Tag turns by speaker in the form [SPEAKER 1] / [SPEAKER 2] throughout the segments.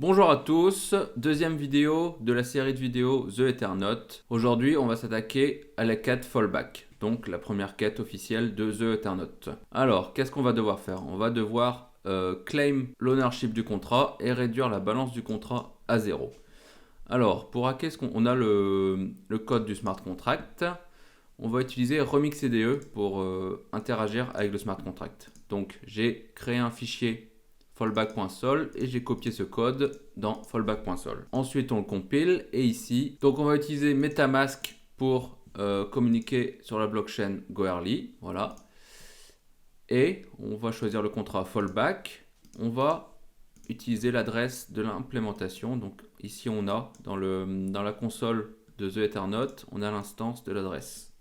[SPEAKER 1] Bonjour à tous, deuxième vidéo de la série de vidéos The Eternaut. Aujourd'hui, on va s'attaquer à la quête Fallback, donc la première quête officielle de The Eternaut. Alors, qu'est-ce qu'on va devoir faire? On va devoir claim l'ownership du contrat et réduire la balance du contrat à 0. Alors, pour hacker, on a le code du smart contract. On va utiliser remix CDE pour interagir avec le smart contract. Donc, j'ai créé un fichier fallback.sol et j'ai copié ce code dans fallback.sol. Ensuite, on le compile et ici, donc on va utiliser MetaMask pour communiquer sur la blockchain Goerli. Voilà. Et on va choisir le contrat fallback. On va utiliser l'adresse de l'implémentation. Donc ici, on a dans la console de The Eternaut, on a l'instance de l'adresse.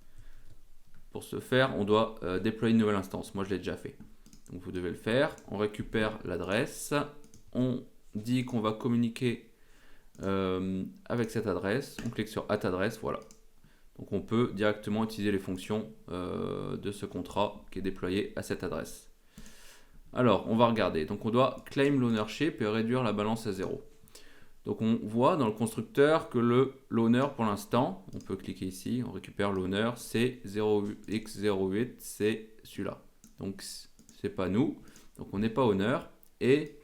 [SPEAKER 1] Pour ce faire, on doit déployer une nouvelle instance. Moi, je l'ai déjà fait. Donc vous devez le faire. On récupère l'adresse. On dit qu'on va communiquer avec cette adresse. On clique sur Add adresse. Voilà. Donc on peut directement utiliser les fonctions de ce contrat qui est déployé à cette adresse. Alors, on va regarder. Donc on doit claim l'ownership et réduire la balance à 0. Donc on voit dans le constructeur que l'owner pour l'instant, on peut cliquer ici, on récupère l'owner, c'est 0x08, c'est celui-là. Donc c'est pas nous, donc on n'est pas owner, et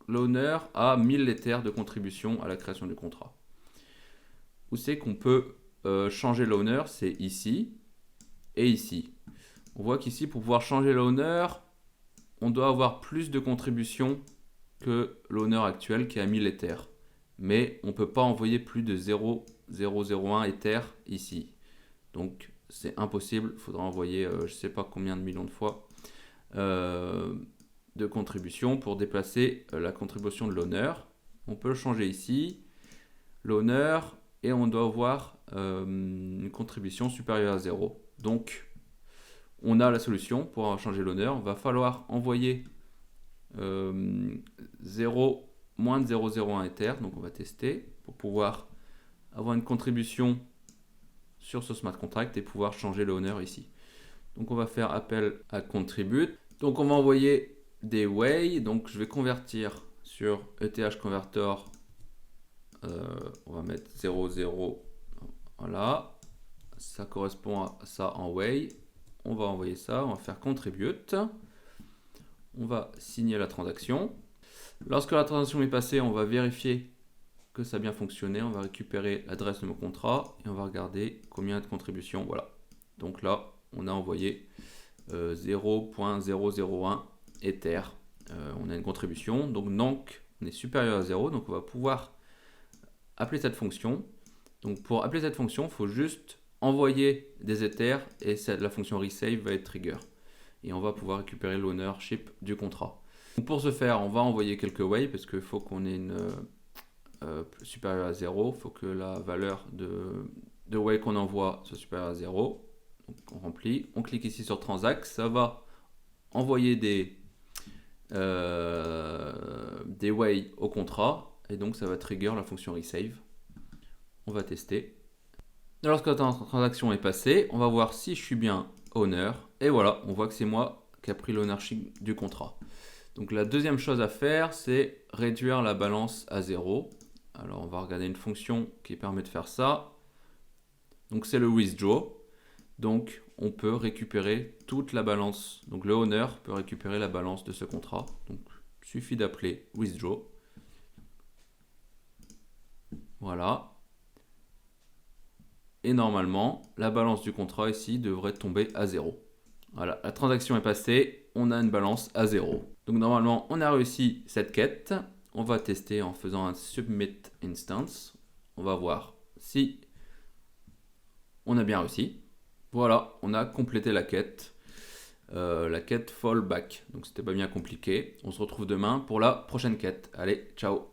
[SPEAKER 1] l'owner a 1000 Ethers de contribution à la création du contrat. Où c'est qu'on peut changer l'owner? C'est ici et ici. On voit qu'ici, pour pouvoir changer l'owner, on doit avoir plus de contributions que l'owner actuel qui a 1000 Ethers. Mais on ne peut pas envoyer plus de 0,001 Ethers ici. Donc c'est impossible, il faudra envoyer je ne sais pas combien de millions de fois de contributions pour déplacer la contribution de l'owner. On peut le changer ici, l'owner, et on doit avoir une contribution supérieure à 0. Donc on a la solution pour changer l'owner. Il va falloir envoyer 0, moins de 0,01 Ether, donc on va tester pour pouvoir avoir une contribution sur ce smart contract et pouvoir changer le owner ici. Donc on va faire appel à contribute. Donc on va envoyer des way, donc je vais convertir sur ETH converter, on va mettre 0,0, voilà, ça correspond à ça en way. On va envoyer ça, on va faire contribute. On va signer la transaction. Lorsque la transaction est passée, on va vérifier que ça a bien fonctionné. On va récupérer l'adresse de mon contrat et on va regarder combien de contributions. Voilà. Donc là, on a envoyé 0,001 Ether. On a une contribution. Donc on est supérieur à 0. Donc on va pouvoir appeler cette fonction. Donc pour appeler cette fonction, il faut juste envoyer des Ethers et la fonction resave va être trigger. Et on va pouvoir récupérer l'ownership du contrat. Donc pour ce faire, on va envoyer quelques way parce qu'il faut qu'on ait une supérieure à 0. Il faut que la valeur de way qu'on envoie soit supérieure à 0. Donc on remplit. On clique ici sur transact. Ça va envoyer des way au contrat. Et donc ça va trigger la fonction resave. On va tester. Lorsque la transaction est passée, on va voir si je suis bien owner. Et voilà, on voit que c'est moi qui a pris l'ownership du contrat. Donc la deuxième chose à faire, c'est réduire la balance à 0. Alors on va regarder une fonction qui permet de faire ça. Donc c'est le withdraw. Donc on peut récupérer toute la balance. Donc le owner peut récupérer la balance de ce contrat. Donc il suffit d'appeler withdraw. Voilà. Et normalement, la balance du contrat ici devrait tomber à 0. Voilà, la transaction est passée, on a une balance à 0. Donc normalement, on a réussi cette quête. On va tester en faisant un submit instance. On va voir si on a bien réussi. Voilà, on a complété la quête fallback. Donc c'était pas bien compliqué. On se retrouve demain pour la prochaine quête. Allez, ciao!